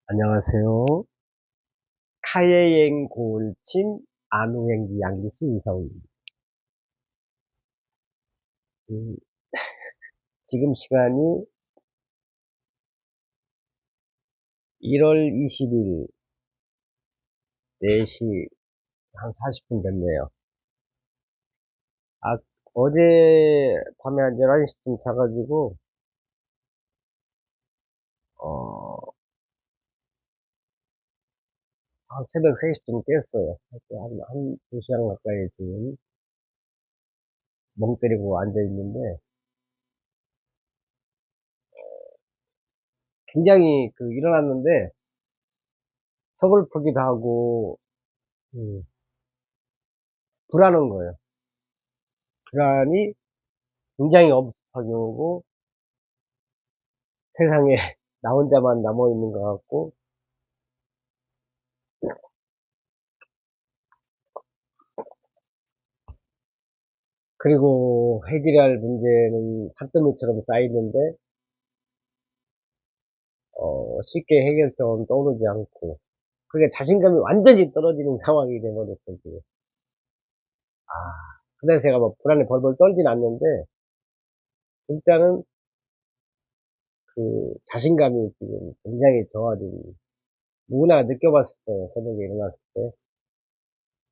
안녕하세요. 카예행 고울침 안우행기 양기수 이사오입니다. 음, 지금 시간이 1월 20일 4시 한 40분 됐네요. 아, 어제 밤에 한 11시쯤 자가지고, 어, 한 새벽 3시쯤 깼어요. 한 2시간 가까이 지금 멍 때리고 앉아있는데, 굉장히 일어났는데, 서글프기도 하고, 음, 불안한 거예요. 불안이 굉장히 엄습하게 오고, 세상에 나 혼자만 남아있는 것 같고, 그리고 해결할 문제는 산더미처럼 쌓이는데, 쉽게 해결점은 떠오르지 않고, 그게 자신감이 완전히 떨어지는 상황이 돼버렸어요, 지금. 아, 그래서 제가 뭐 불안에 벌벌 떨진 않는데, 일단은 자신감이 지금 굉장히 저하된, 누구나 느껴봤을 거예요, 새벽에 일어났을 때.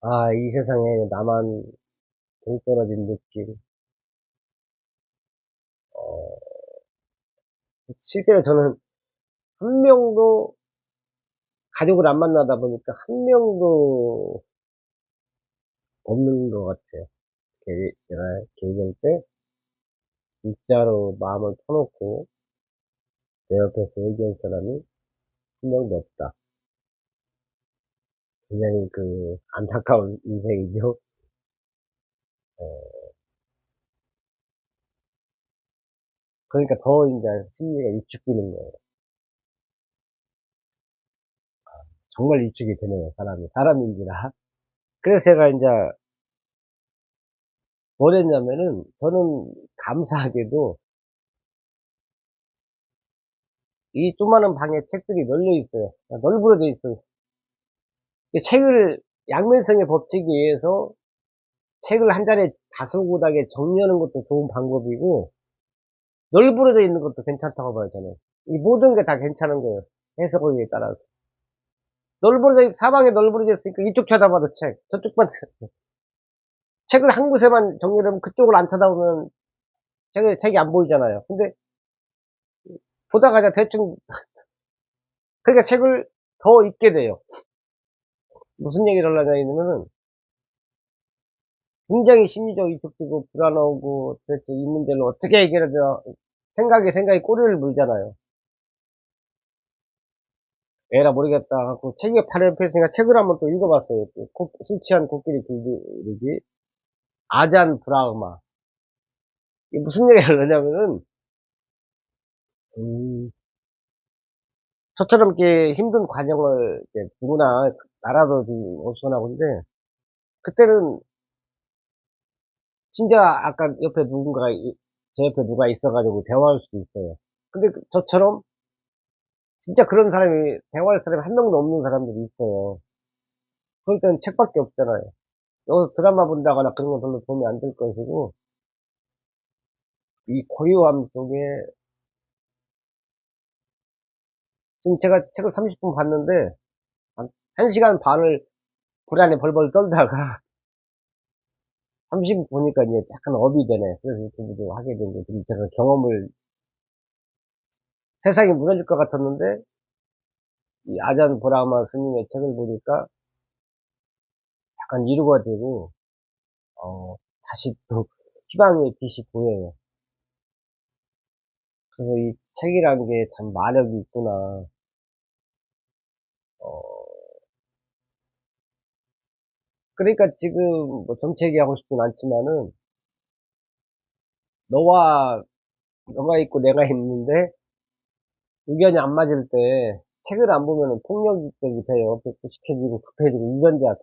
아, 이 세상에 나만 동떨어진 느낌. 어, 실제로 저는 한 명도 가족을 안 만나다 보니까 한 명도 없는 것 같아요. 제가 개인할 때 진짜로 마음을 터놓고 내 옆에서 얘기할 사람이 한 명도 없다. 굉장히 안타까운 인생이죠. 어, 그러니까 더 이제 심리가 위축되는 거예요. 정말 위축이 되네요, 사람이. 사람인지라. 그래서 제가 이제 뭘 했냐면은, 저는 감사하게도 이 조그마한 방에 책들이 널려 있어요. 널브러져 있어요. 이 책을, 양면성의 법칙에 의해서 책을 한 자리에 다소곳하게 정리하는 것도 좋은 방법이고, 널브러져 있는 것도 괜찮다고 봐요, 저는. 이 모든 게 다 괜찮은 거예요. 해석에 따라서. 사방에 널브러져 있으니까 이쪽 쳐다봐도 책, 저쪽만, 책을 한 곳에만 정리를 하면 그쪽을 안 쳐다보면 책이 안 보이잖아요. 근데 보다가 그냥 대충, 그러니까 책을 더 읽게 돼요. 무슨 얘기를 하려냐 하면은, 굉장히 심리적으로 위축되고 불안하고 도대체 이 문제를 어떻게 해결하자 생각이 꼬리를 물잖아요. 에라 모르겠다 하고 책이 바로 옆에 있으니까 책을 한번 또 읽어봤어요. 술 취한 코끼리 굴르기 아잔 브라흐마. 이게 무슨 얘기를 하냐면은, 음, 저처럼 이렇게 힘든 과정을 이제 누구나 나라도 지금 어수선하고 있는데, 그때는 진짜 아까 옆에 제 옆에 누가 있어가지고 대화할 수도 있어요. 근데 저처럼 진짜 그런 사람이, 대화할 사람이 한 명도 없는 사람들이 있어요. 그럴 때는 책밖에 없잖아요. 여기서 드라마 본다거나 그런 건 별로 도움이 안 될 것이고, 이 고요함 속에, 지금 제가 책을 30분 봤는데, 한 1시간 반을 불안에 벌벌 떨다가, 30분 보니까 이제 약간 업이 되네. 그래서 유튜브도 하게 된 거. 지금 제가 세상이 무너질 것 같았는데, 이 아잔 브라마 스님의 책을 보니까 약간 위로가 되고, 다시 또 희망의 빛이 보여요. 그래서 이 책이라는 게 참 마력이 있구나. 어, 그러니까 지금 뭐 정치 얘기하고 싶진 않지만은, 너와, 너가 있고 내가 있는데 의견이 안 맞을 때 책을 안 보면은 폭력적이 돼요. 불식해지고 급해지고 유전자,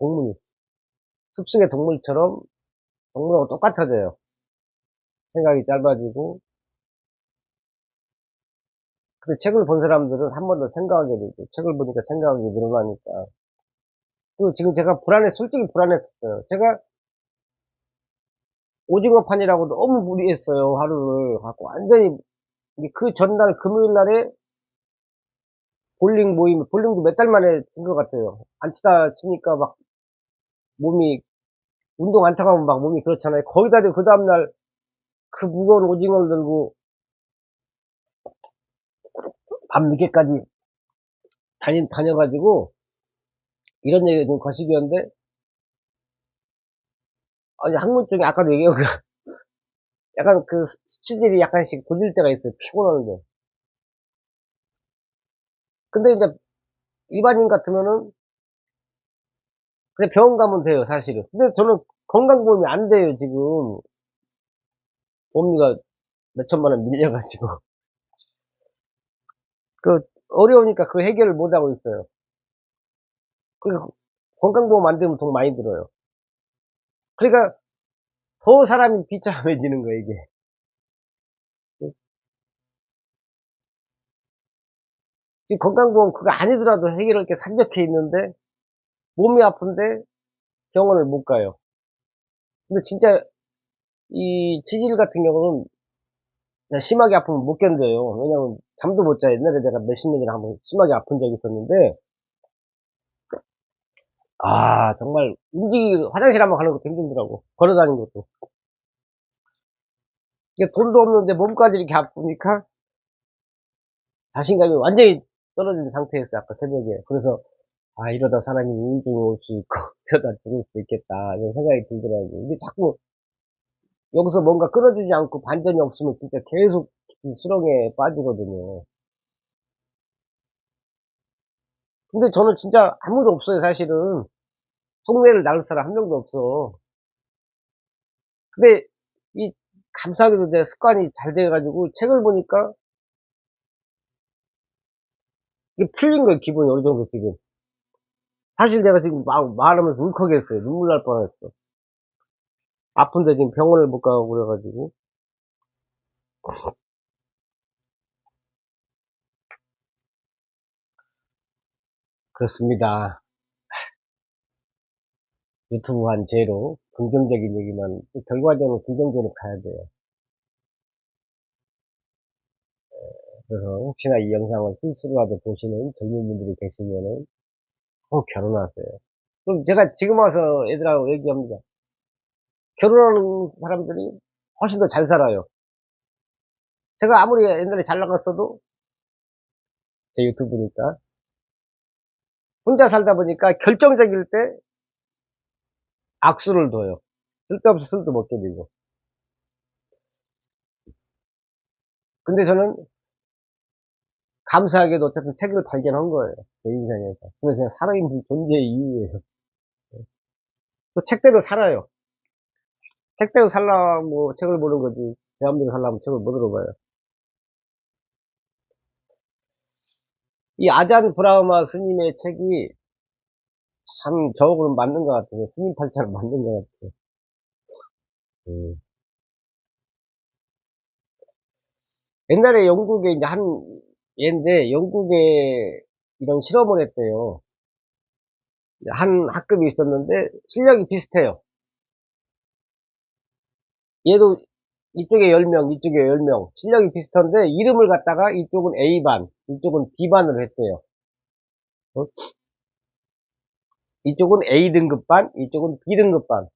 숲속의 동물처럼 동물하고 똑같아져요. 생각이 짧아지고. 근데 책을 본 사람들은 한 번 더 생각하게 되죠. 책을 보니까 생각이 늘어나니까. 그리고 지금 제가 솔직히 불안했었어요. 제가 오징어판이라고 너무 무리했어요, 하루를. 갖고 완전히, 이게 그 전날 금요일 날에 볼링도 몇 달 만에 친 것 같아요. 안 치다 치니까 막 몸이, 운동 안 타고 하면 막 몸이 그렇잖아요. 거기다 대고 그 다음날 그 무거운 오징어를 들고 밤늦게까지 다녀가지고, 이런 얘기가 좀 거시기한데, 아니, 학문 쪽에 아까도 얘기한 거, 약간 그 수치들이 약간씩 고질 때가 있어요. 피곤한데. 근데 이제 일반인 같으면은 그냥 병원 가면 돼요, 사실은. 근데 저는 건강보험이 안 돼요, 지금. 보험료가 몇천만 원 밀려가지고. 그, 어려우니까 그 해결을 못하고 있어요. 그, 건강보험 안 되면 돈 많이 들어요. 그러니까 더 사람이 비참해지는 거예요, 이게. 지금 건강보험 그거 아니더라도 해결할 게 산적해 있는데, 몸이 아픈데 병원을 못 가요. 근데 진짜 이 치질 같은 경우는 그냥 심하게 아프면 못 견뎌요. 왜냐면 잠도 못 자요. 옛날에 내가 몇십 년전에 한번 심하게 아픈 적이 있었는데, 아, 정말 화장실 한번 가는 것도 힘들더라고. 걸어 다니는 것도. 이게 돈도 없는데 몸까지 이렇게 아프니까 자신감이 완전히 떨어진 상태였어요. 아까 새벽에. 그래서, 아, 이러다 사람이 우울증이 올 수 있고, 이러다 죽을 수도 있겠다. 이런 생각이 들더라고요. 근데 자꾸 여기서 뭔가 끊어지지 않고 반전이 없으면 진짜 계속 이 수렁에 빠지거든요. 근데 저는 진짜 아무도 없어요, 사실은. 속내를 나눌 사람 한 명도 없어. 근데 이 감사하게도 내 습관이 잘 돼가지고 책을 보니까 이게 풀린 거예요, 기분이 어느 정도 지금. 사실 내가 지금 막 말하면서 울컥했어요. 눈물 날 뻔했어. 아픈데 지금 병원을 못 가고 그래가지고. 그렇습니다. 유튜브 한 죄로 긍정적인 얘기만, 결과적으로 긍정적으로 가야 돼요. 그래서 혹시나 이 영상을 실수로라도 보시는 젊은 분들이 계시면은 꼭 결혼하세요. 그럼 제가 지금 와서 애들하고 얘기합니다. 결혼하는 사람들이 훨씬 더 잘 살아요. 제가 아무리 옛날에 잘 나갔어도 제 유튜브니까 혼자 살다 보니까 결정적일 때 악수를 둬요. 쓸데없이 술도 먹게 되고. 근데 저는 감사하게도 어쨌든 책을 발견한 거예요. 제 인생에서. 그래서 제가 살아있는 존재의 이유예요. 또 책대로 살아요. 책대로 살라고 책을 보는 거지. 대한민국 살려면 책을 못 읽어봐요. 이 아잔 브라흐마 스님의 책이 참 저하고는 맞는 것 같아요. 스님 팔자는 맞는 것 같아요. 음. 옛날에 영국에 이제 한 얘인데, 영국에 이런 실험을 했대요. 한 학급이 있었는데 실력이 비슷해요. 얘도 이쪽에 10명, 이쪽에 10명. 실력이 비슷한데 이름을 갖다가 이쪽은 A반, 이쪽은 B반으로 했대요. 어? 이쪽은 A등급반, 이쪽은 B등급반.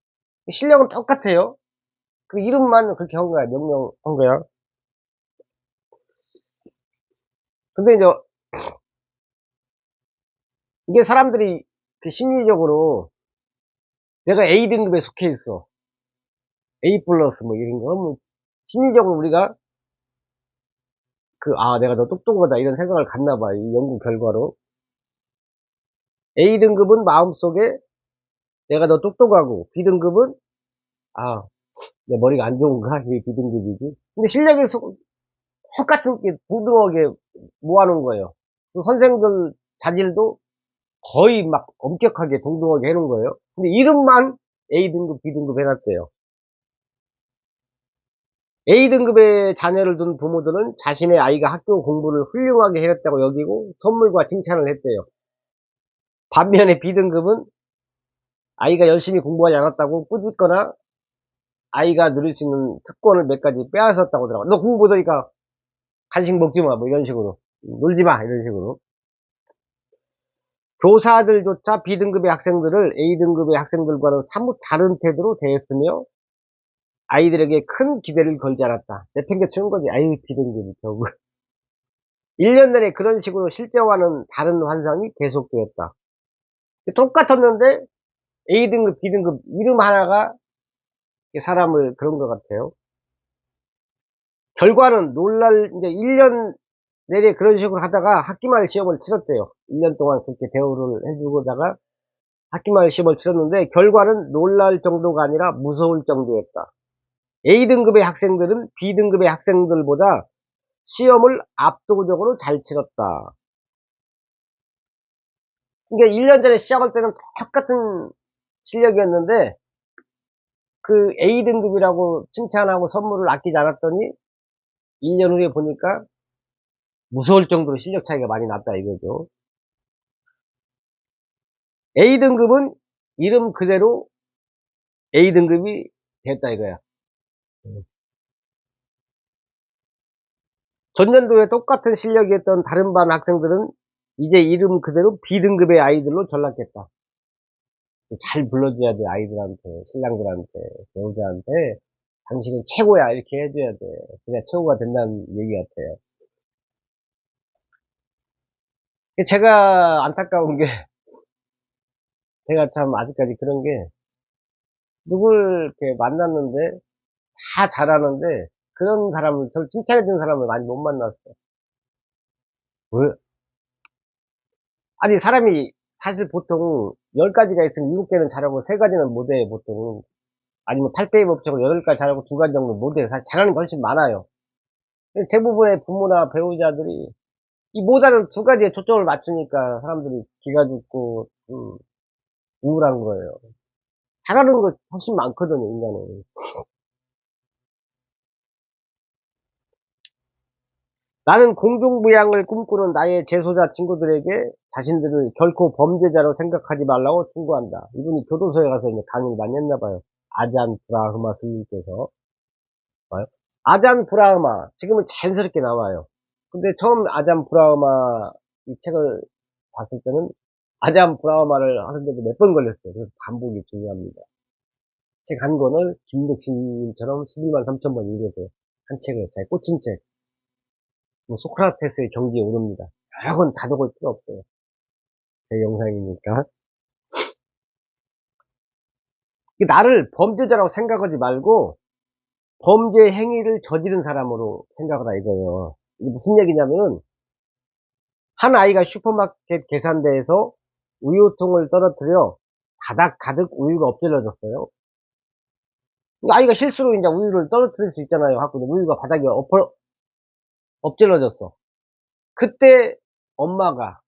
실력은 똑같아요. 그 이름만 그렇게 한 거야. 명명한 거야. 근데 이제 이게 사람들이 그 심리적으로 내가 A등급에 속해 있어. A 플러스 뭐 이런 거 하면 심리적으로 우리가 내가 더 똑똑하다 이런 생각을 갖나 봐. 이 연구 결과로. A등급은 마음속에 내가 더 똑똑하고, B등급은 아, 내 머리가 안 좋은가? 이게 B등급이지. 근데 실력이 똑같은 게 동등하게 모아놓은 거예요. 그 선생들 자질도 거의 막 엄격하게 동등하게 해놓은 거예요. 근데 이름만 A등급, B등급 해놨대요. A등급의 자녀를 둔 부모들은 자신의 아이가 학교 공부를 훌륭하게 해냈다고 여기고 선물과 칭찬을 했대요. 반면에 B등급은 아이가 열심히 공부하지 않았다고 꾸짖거나 아이가 누릴 수 있는 특권을 몇 가지 빼앗았다고 하더라고요. 너 공부 못하니까 간식 먹지 마, 뭐 이런 식으로. 놀지 마, 이런 식으로. 교사들조차 B등급의 학생들을 A등급의 학생들과는 사뭇 다른 태도로 대했으며 아이들에게 큰 기대를 걸지 않았다. 내팽개치는 거지. 아유, B등급이 결국. 1년 내내 그런 식으로 실제와는 다른 환상이 계속되었다. 똑같았는데 A등급, B등급 이름 하나가 사람을 그런 것 같아요. 결과는 이제 1년 내내 그런 식으로 하다가 학기말 시험을 치렀대요. 1년 동안 그렇게 대우를 해주고다가 학기말 시험을 치렀는데 결과는 놀랄 정도가 아니라 무서울 정도였다. A등급의 학생들은 B등급의 학생들보다 시험을 압도적으로 잘 치렀다. 그러니까 1년 전에 시작할 때는 똑같은 실력이었는데 그 A등급이라고 칭찬하고 선물을 아끼지 않았더니 1년 후에 보니까 무서울 정도로 실력 차이가 많이 났다 이거죠. A등급은 이름 그대로 A등급이 됐다 이거야. 전년도에 똑같은 실력이었던 다른 반 학생들은 이제 이름 그대로 B등급의 아이들로 전락했다. 잘 불러줘야 돼, 아이들한테, 신랑들한테, 배우자한테. 당신은 최고야, 이렇게 해줘야 돼. 그냥 최고가 된다는 얘기 같아요. 제가 안타까운 게, 제가 참 아직까지 그런 게, 누굴 이렇게 만났는데, 다 잘하는데, 그런 사람을, 저를 칭찬해주는 사람을 많이 못 만났어요. 왜? 아니, 사람이, 사실 보통 10가지가 있으면 7개는 잘하고 3가지는 못해, 보통. 아니면 8대의 법칙으로 8가지 잘하고 2가지 정도 못해. 사실 잘하는 게 훨씬 많아요. 대부분의 부모나 배우자들이 이 못하는 2가지에 초점을 맞추니까 사람들이 기가 죽고, 우울한 거예요. 잘하는 거 훨씬 많거든요, 인간은. 나는 공중부양을 꿈꾸는 나의 재소자 친구들에게 자신들을 결코 범죄자로 생각하지 말라고 충고한다. 이분이 교도소에 가서 이제 강의를 많이 했나 봐요. 아잔 브라흐마 스님께서. 봐요. 아잔 브라흐마. 지금은 자연스럽게 나와요. 근데 처음 아잔 브라흐마 이 책을 봤을 때는 아잔 브라흐마를 하는데도 몇 번 걸렸어요. 그래서 반복이 중요합니다. 책 한 권을 김덕신님처럼 12만 3천 번 읽어서 한 책을 잘 꽂힌 책. 뭐 소크라테스의 경지에 오릅니다. 여러 권 다 적을 필요 없어요. 제 영상이니까. 나를 범죄자라고 생각하지 말고 범죄 행위를 저지른 사람으로 생각하라 이거예요. 이게 무슨 얘기냐면은 한 아이가 슈퍼마켓 계산대에서 우유통을 떨어뜨려 바닥 가득 우유가 엎질러졌어요. 아이가 실수로 이제 우유를 떨어뜨릴 수 있잖아요. 갖고 우유가 바닥에 엎질러졌어. 그때 엄마가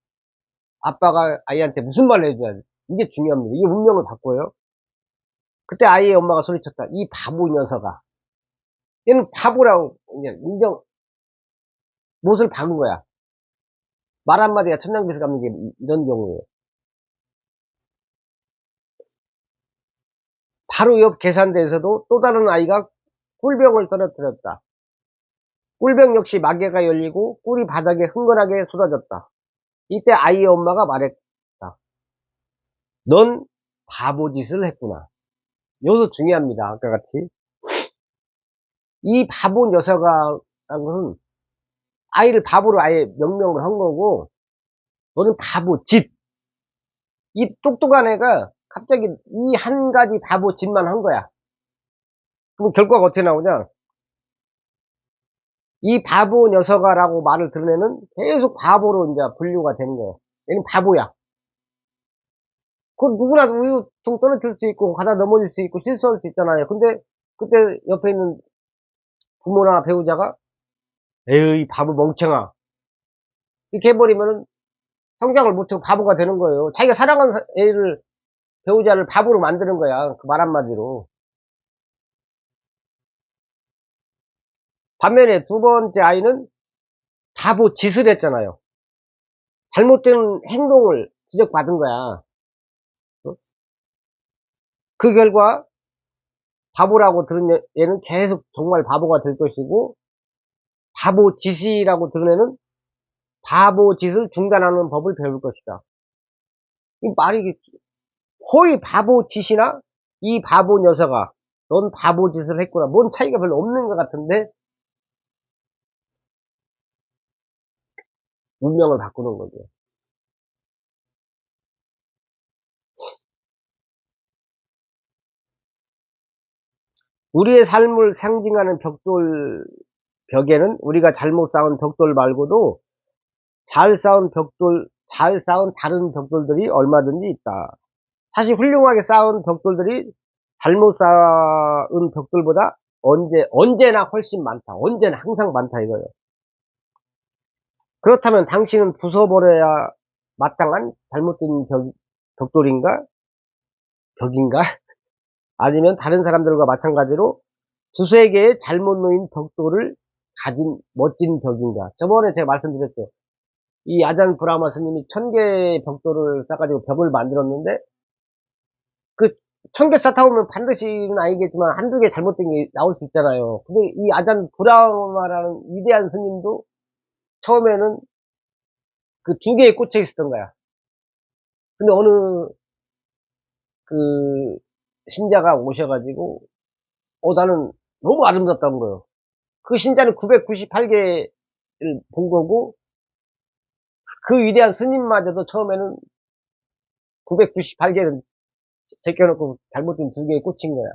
아빠가 아이한테 무슨 말을 해줘야 돼? 이게 중요합니다. 이게 운명을 바꿔요. 그때 아이의 엄마가 소리쳤다. 이 바보 녀석아. 얘는 바보라고 그냥 못을 박은 거야. 말 한마디가 천냥빚을 갚는 게 이런 경우예요. 바로 옆 계산대에서도 또 다른 아이가 꿀병을 떨어뜨렸다. 꿀병 역시 마개가 열리고 꿀이 바닥에 흥건하게 쏟아졌다. 이때 아이의 엄마가 말했다. 넌 바보짓을 했구나. 여기서 중요합니다. 아까 같이. 이 바보 녀석아라는 것은 아이를 바보로 아예 명명을 한 거고, 너는 바보짓. 이 똑똑한 애가 갑자기 이 한 가지 바보짓만 한 거야. 그럼 결과가 어떻게 나오냐? 이 바보 녀석아라고 말을 들은 애는 계속 바보로 이제 분류가 되는 거예요. 얘는 바보야. 그 누구나 우유통 떨어뜨릴 수 있고, 가다 넘어질 수 있고, 실수할 수 있잖아요. 근데 그때 옆에 있는 부모나 배우자가, 에이, 바보 멍청아. 이렇게 해버리면은 성장을 못하고 바보가 되는 거예요. 자기가 사랑하는 애를, 배우자를 바보로 만드는 거야. 그 말 한마디로. 반면에 두 번째 아이는 바보 짓을 했잖아요. 잘못된 행동을 지적받은 거야. 어? 그 결과 바보라고 들은 얘는 계속 정말 바보가 될 것이고, 바보 짓이라고 들은 애는 바보 짓을 중단하는 법을 배울 것이다. 이 말이, 거의 바보 짓이나 이 바보 녀석아, 넌 바보 짓을 했구나. 뭔 차이가 별로 없는 것 같은데, 운명을 바꾸는 거죠. 우리의 삶을 상징하는 벽에는 우리가 잘못 쌓은 벽돌 말고도 잘 쌓은 다른 벽돌들이 얼마든지 있다. 사실 훌륭하게 쌓은 벽돌들이 잘못 쌓은 벽돌보다 언제나 훨씬 많다. 언제나 항상 많다 이거예요. 그렇다면 당신은 부숴버려야 마땅한 잘못된 벽돌인가? 벽인가? 아니면 다른 사람들과 마찬가지로 두세 개의 잘못 놓인 벽돌을 가진 멋진 벽인가? 저번에 제가 말씀드렸죠. 이 아잔 브라마 스님이 1000개의 벽돌을 쌓아가지고 벽을 만들었는데, 그 1000개 쌓다 보면 반드시는 아니겠지만 한두 개 잘못된 게 나올 수 있잖아요. 근데 이 아잔 브라마라는 위대한 스님도 처음에는 그 2개에 꽂혀 있었던 거야. 근데 어느 그 신자가 오셔가지고, 나는 너무 아름답다는 거예요. 그 신자는 998개를 본 거고, 그 위대한 스님마저도 처음에는 998개를 제껴놓고 잘못된 2개에 꽂힌 거야.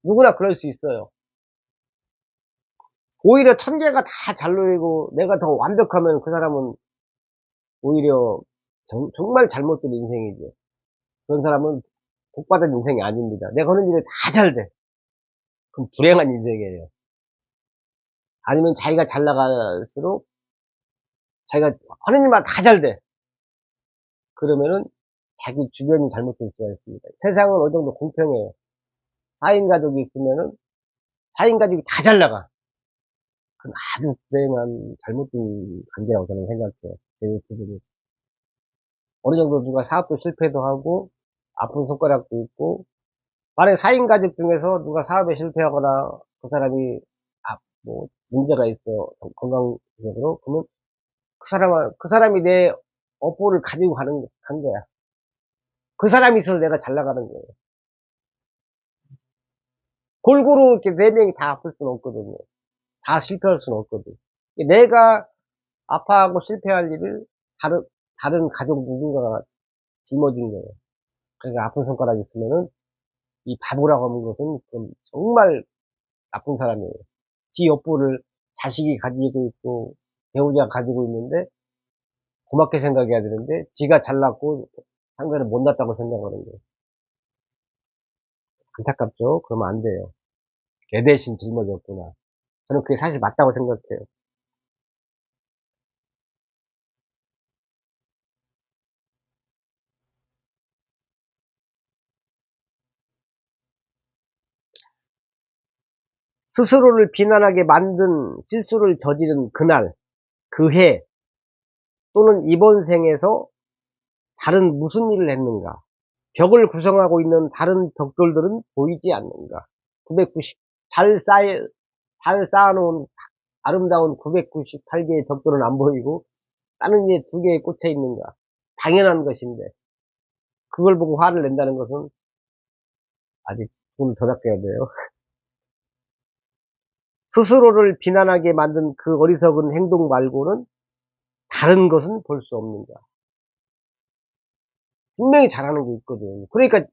누구나 그럴 수 있어요. 오히려 1000개가 다 잘 놓이고 내가 더 완벽하면 그 사람은 오히려 정말 잘못된 인생이죠. 그런 사람은 복받은 인생이 아닙니다. 내가 하는 일이 다 잘 돼. 그럼 불행한 인생이에요. 아니면 자기가 잘 나갈수록 자기가 하는 일만 다 잘 돼. 그러면은 자기 주변이 잘못될 수가 있습니다. 세상은 어느 정도 공평해요. 4인 가족이 있으면은 4인 가족이 다 잘 나가. 그건 아주 불행한 잘못된 관계라고 저는 생각해요. 제 기준이. 어느 정도 누가 사업도 실패도 하고 아픈 손가락도 있고, 만약에 4인 가족 중에서 누가 사업에 실패하거나 그 사람이 뭐 문제가 있어 건강적으로, 그러면 그 사람이 내 업보를 가지고 간 거야. 그 사람이 있어서 내가 잘 나가는 거예요. 골고루 이렇게 4명이 다 아플 수는 없거든요. 다 실패할 수는 없거든. 내가 아파하고 실패할 일을 다른 가족 누군가가 짊어진 거예요. 그러니까 아픈 손가락이 있으면은 이 바보라고 하는 것은 그건 정말 나쁜 사람이에요. 지 업보를 자식이 가지고 있고 배우자가 가지고 있는데 고맙게 생각해야 되는데, 지가 잘났고 상대는 못났다고 생각하는 거예요. 안타깝죠? 그러면 안 돼요. 내 대신 짊어졌구나. 저는 그게 사실 맞다고 생각해요. 스스로를 비난하게 만든 실수를 저지른 그날, 그 해, 또는 이번 생에서 다른 무슨 일을 했는가? 벽을 구성하고 있는 다른 벽돌들은 보이지 않는가? 990, 잘 쌓아놓은 아름다운 998개의 벽돌은 안 보이고 다른 게 2개에 꽂혀 있는가? 당연한 것인데 그걸 보고 화를 낸다는 것은 아직 돈을 더 닦아야 돼요. 스스로를 비난하게 만든 그 어리석은 행동 말고는 다른 것은 볼 수 없는가? 분명히 잘하는 게 있거든. 그러니까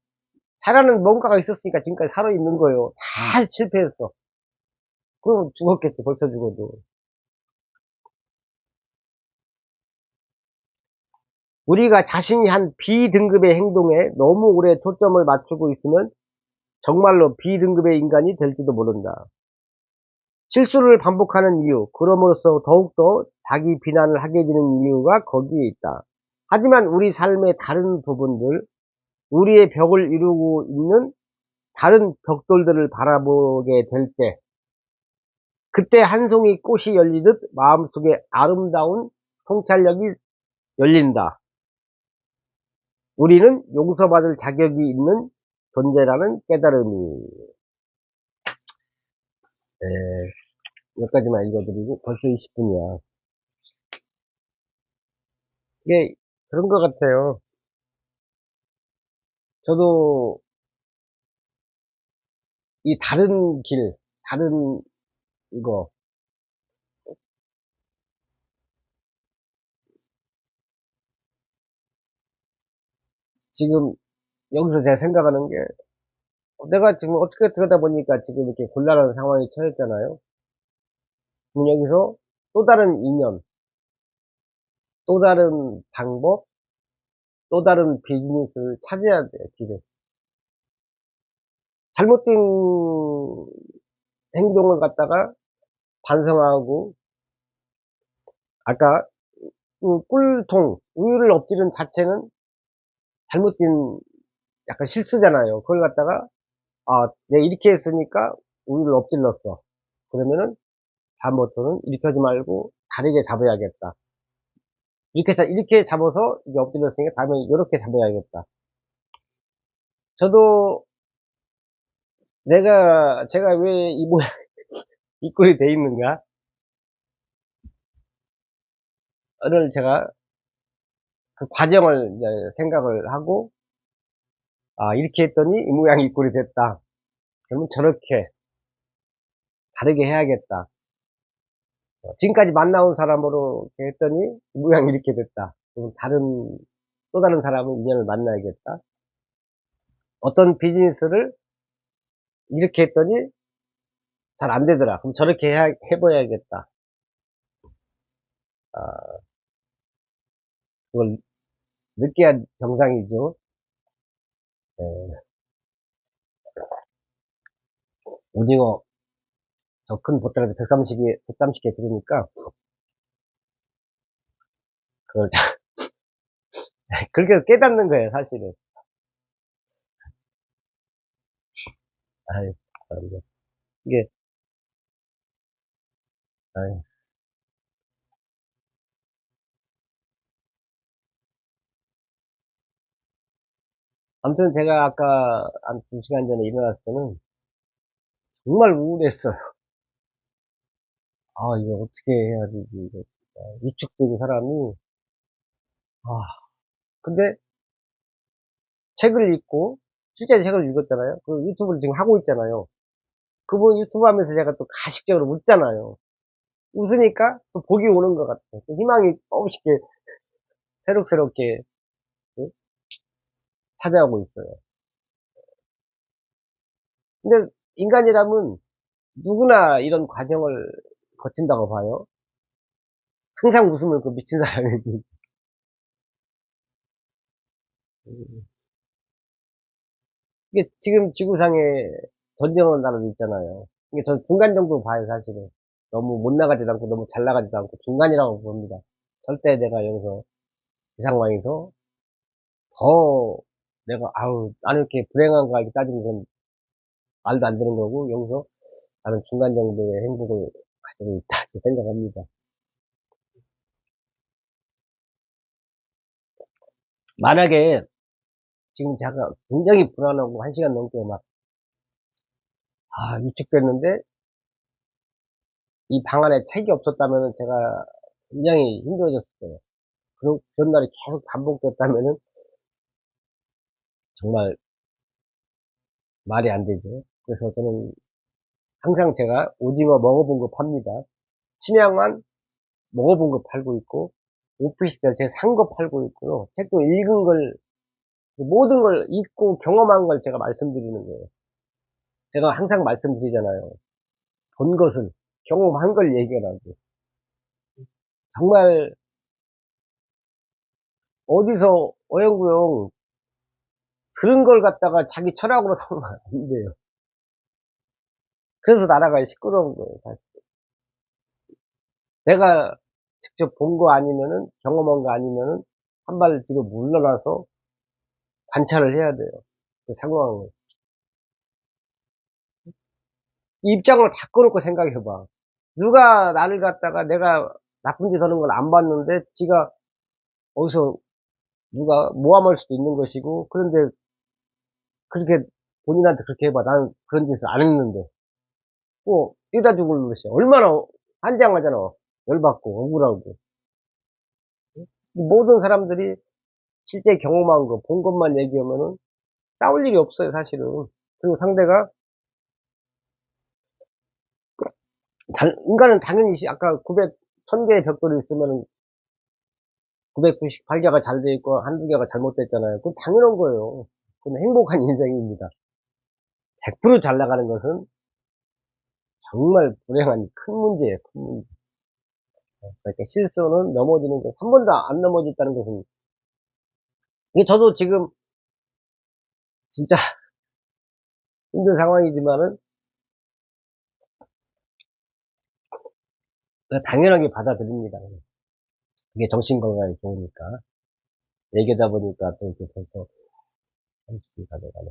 잘하는 뭔가가 있었으니까 지금까지 살아있는 거예요. 다 실패했어. 그럼 죽었겠지, 벌써 죽어도. 우리가 자신이 한 B등급의 행동에 너무 오래 초점을 맞추고 있으면 정말로 B등급의 인간이 될지도 모른다. 실수를 반복하는 이유, 그럼으로써 더욱더 자기 비난을 하게 되는 이유가 거기에 있다. 하지만 우리 삶의 다른 부분들, 우리의 벽을 이루고 있는 다른 벽돌들을 바라보게 될 때, 그때 한 송이 꽃이 열리듯 마음속에 아름다운 통찰력이 열린다. 우리는 용서받을 자격이 있는 존재라는 깨달음이. 여기까지만 읽어드리고 벌써 20분이야. 이게 그런 것 같아요. 저도 이 다른 길, 다른 이거, 지금 여기서 제가 생각하는 게, 내가 지금 어떻게 들여다 보니까 지금 이렇게 곤란한 상황에 처했잖아요. 그럼 여기서 또 다른 인연, 또 다른 방법, 또 다른 비즈니스를 찾아야 돼요, 길을. 잘못된 행동을 갖다가 반성하고, 아까 그 꿀통, 우유를 엎지른 자체는 잘못된 약간 실수잖아요. 그걸 갖다가, 아, 내가 이렇게 했으니까 우유를 엎질렀어. 그러면은 다음부터는 이렇게 하지 말고 다르게 잡아야겠다. 이렇게 잡아서 이게 엎질렀으니까 다음에 이렇게 잡아야겠다. 저도 제가 왜 이 모양, 이 꼴이 돼 있는가를 제가 그 과정을 이제 생각을 하고, 아, 이렇게 했더니 이 모양이 이 꼴이 됐다. 그러면 저렇게 다르게 해야겠다. 지금까지 만나온 사람으로 이렇게 했더니 이 모양이 이렇게 됐다. 그럼 또 다른 사람은 인연을 만나야겠다. 어떤 비즈니스를 이렇게 했더니 잘 안 되더라. 그럼 저렇게 해봐야겠다. 아, 그걸 느껴야 정상이죠. 예, 오징어, 저 큰 보따리에서 130개 들으니까, 그걸, 그렇게 깨닫는 거예요, 사실은. 아이, 참, 이게, 아이. 아무튼 제가 아까 한 2시간 전에 일어났을 때는 정말 우울했어요. 아, 이거 어떻게 해야 되지, 이거 진짜. 위축되고 사람이, 아, 근데 책을 읽고, 실제 책을 읽었잖아요. 그 유튜브를 지금 하고 있잖아요. 그분 유튜브 하면서 제가 또 가식적으로 웃잖아요. 웃으니까 또 복이 오는 것 같아요. 또 희망이 조금씩 이렇게 새록새롭게, 응? 찾아오고 있어요. 근데 인간이라면 누구나 이런 과정을 거친다고 봐요. 항상 웃으면 그 미친 사람이지. 이게 지금 지구상에 전쟁하는 나라도 있잖아요. 이게 전 중간 정도 봐요, 사실은. 너무 못 나가지도 않고 너무 잘 나가지도 않고 중간이라고 봅니다. 절대 내가 여기서 이 상황에서 더 내가 아우 나는 이렇게 불행한가 이렇게 따지면 그건 말도 안 되는 거고, 여기서 나는 중간 정도의 행복을 가지고 있다 이렇게 생각합니다. 만약에 지금 제가 굉장히 불안하고 1시간 넘게 막 위축됐는데 이 방 안에 책이 없었다면은 제가 굉장히 힘들어졌을 거예요. 그런 날이 계속 반복됐다면은 정말 말이 안 되죠. 그래서 저는 항상 제가 오징어 먹어본 거 팝니다. 치맥만 먹어본 거 팔고 있고, 오피스텔 제가 산 거 팔고 있고요. 책도 읽은 걸, 모든 걸 읽고 경험한 걸 제가 말씀드리는 거예요. 제가 항상 말씀드리잖아요. 본 것은 경험한 걸 얘기하라고. 정말 어디서 어영부영 들은 걸 갖다가 자기 철학으로 삼으면 안 돼요. 그래서 나라가 시끄러운 거예요, 사실. 내가 직접 본 거 아니면은, 경험한 거 아니면은, 한 발 뒤로 물러나서 관찰을 해야 돼요. 그 상황을. 이 입장을 바꿔놓고 생각해 봐. 누가 나를 갖다가 내가 나쁜 짓 하는 걸 안 봤는데 지가 어디서 누가 모함할 수도 있는 것이고, 그런데 그렇게 본인한테 그렇게 해봐. 나는 그런 짓을 안 했는데. 뭐, 이다 죽을 노릇이야. 얼마나 환장하잖아. 열받고, 억울하고. 이 모든 사람들이 실제 경험한 거, 본 것만 얘기하면은 싸울 일이 없어요, 사실은. 그리고 상대가, 인간은 당연히, 아까 1000개의 벽돌이 있으면은 998개가 잘 돼 있고, 한두 개가 잘못됐잖아요. 그건 당연한 거예요. 그건 행복한 인생입니다. 100%잘 나가는 것은 정말 불행한 큰 문제예요, 큰 문제. 그러니까 실수는 넘어지는 거, 한 번도 안 넘어졌다는 것은, 이게 저도 지금 진짜 힘든 상황이지만은, 그냥 당연하게 받아들입니다. 그게 정신건강에 좋으니까. 얘기하다 보니까 또 이렇게 벌써 30분 다 돼가네.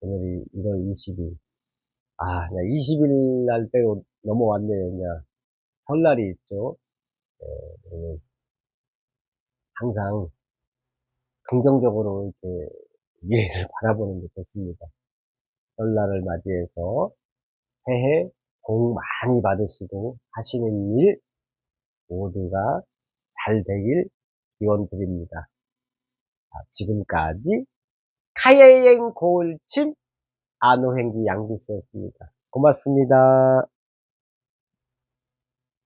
오늘이 1월 20일. 아, 그냥 20일 날 빼고 넘어왔네요. 그냥 설날이 있죠. 그러면 항상 긍정적으로 이렇게 미래를 바라보는 게 좋습니다. 설날을 맞이해서 새해 복 많이 받으시고 하시는 일 모두가 잘 되길 기원 드립니다. 지금까지 카예행 고울침 안호행기 양비스였습니다. 고맙습니다.